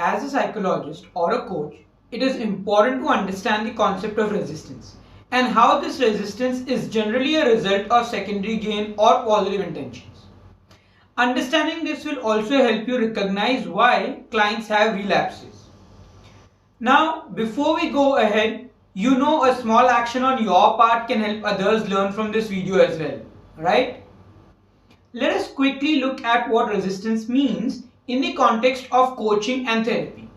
As a psychologist or a coach, it is important to understand the concept of resistance and how this resistance is generally a result of secondary gain or positive intentions. Understanding this will also help you recognize why clients have relapses. Now, before we go ahead, a small action on your part can help others learn from this video as well, right? Let us quickly look at what resistance means in the context of coaching and therapy.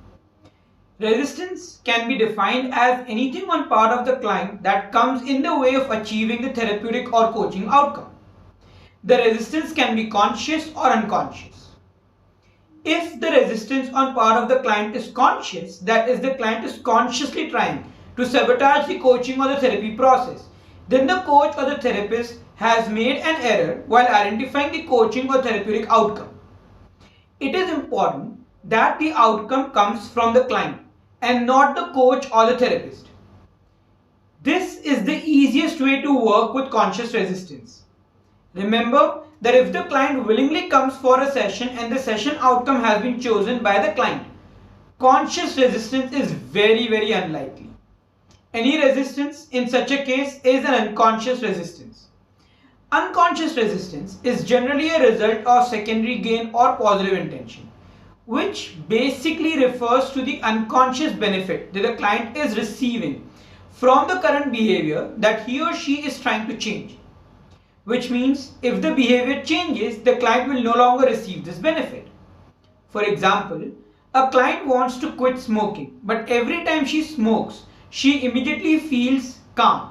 Resistance can be defined as anything on part of the client that comes in the way of achieving the therapeutic or coaching outcome. The resistance can be conscious or unconscious. If the resistance on part of the client is conscious, that is, the client is consciously trying to sabotage the coaching or the therapy process, then the coach or the therapist has made an error while identifying the coaching or therapeutic outcome. It is important that the outcome comes from the client and not the coach or the therapist. This is the easiest way to work with conscious resistance. Remember that if the client willingly comes for a session and the session outcome has been chosen by the client, conscious resistance is very unlikely. Any resistance in such a case is an unconscious resistance. Unconscious resistance is generally a result of secondary gain or positive intention, which basically refers to the unconscious benefit that the client is receiving from the current behavior that he or she is trying to change. Which means if the behavior changes, the client will no longer receive this benefit. For example, a client wants to quit smoking, but every time she smokes, she immediately feels calm.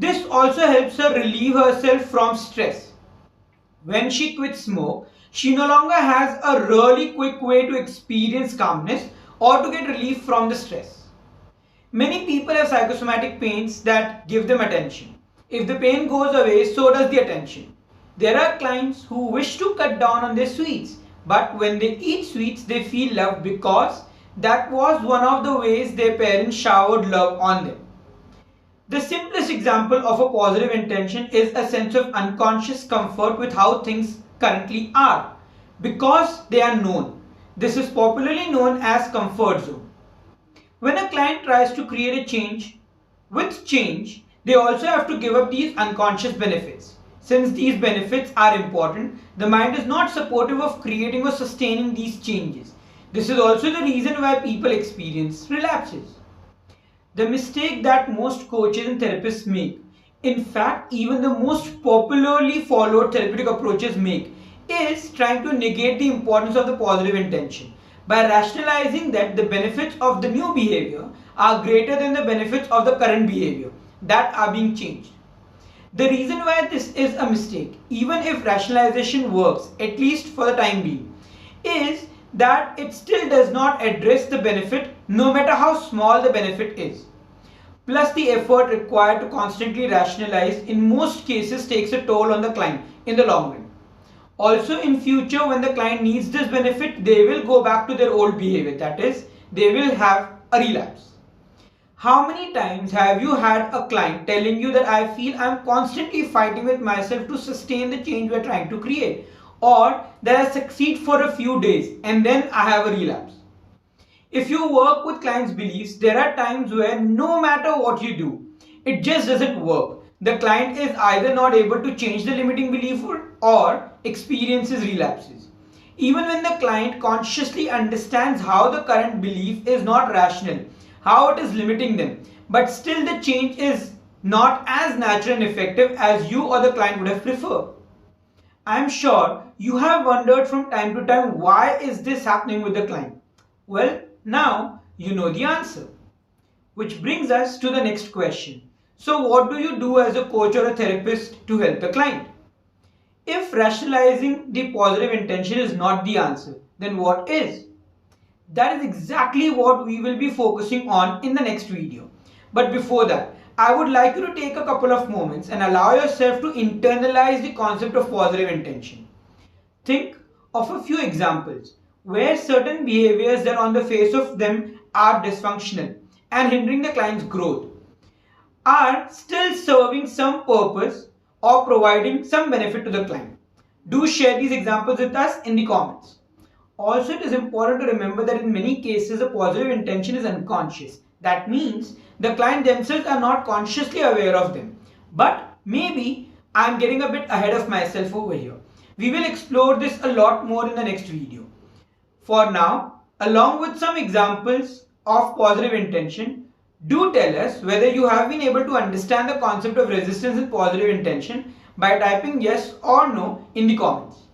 This also helps her relieve herself from stress. When she quits smoke, she no longer has a really quick way to experience calmness or to get relief from the stress. Many people have psychosomatic pains that give them attention. If the pain goes away, so does the attention. There are clients who wish to cut down on their sweets, but when they eat sweets, they feel loved because that was one of the ways their parents showered love on them. The simplest example of a positive intention is a sense of unconscious comfort with how things currently are because they are known. This is popularly known as comfort zone. When a client tries to create a change, with change, they also have to give up these unconscious benefits. Since these benefits are important, the mind is not supportive of creating or sustaining these changes. This is also the reason why people experience relapses. The mistake that most coaches and therapists make, in fact even the most popularly followed therapeutic approaches make, is trying to negate the importance of the positive intention by rationalizing that the benefits of the new behavior are greater than the benefits of the current behavior that are being changed. The reason why this is a mistake, even if rationalization works, at least for the time being, is that it still does not address the benefit no matter how small the benefit is. Plus, the effort required to constantly rationalize in most cases takes a toll on the client in the long run. Also, in future when the client needs this benefit, they will go back to their old behavior, that is, they will have a relapse. How many times have you had a client telling you that I feel I'm constantly fighting with myself to sustain the change we're trying to create, or that I succeed for a few days and then I have a relapse? If you work with clients' beliefs, there are times where no matter what you do, it just doesn't work. The client is either not able to change the limiting belief or experiences relapses. Even when the client consciously understands how the current belief is not rational, how it is limiting them, but still the change is not as natural and effective as you or the client would have preferred. I am sure you have wondered from time to time, why is this happening with the client? Well, now you know the answer. Which brings us to the next question. So what do you do as a coach or a therapist to help the client? If rationalizing the positive intention is not the answer, then what is? That is exactly what we will be focusing on in the next video. But before that, I would like you to take a couple of moments and allow yourself to internalize the concept of positive intention. Think of a few examples where certain behaviors that on the face of them are dysfunctional and hindering the client's growth are still serving some purpose or providing some benefit to the client. Do share these examples with us in the comments. Also, it is important to remember that in many cases, the positive intention is unconscious. That means the client themselves are not consciously aware of them. But maybe I'm getting a bit ahead of myself over here. We will explore this a lot more in the next video. For now, along with some examples of positive intention, do tell us whether you have been able to understand the concept of resistance and positive intention by typing yes or no in the comments.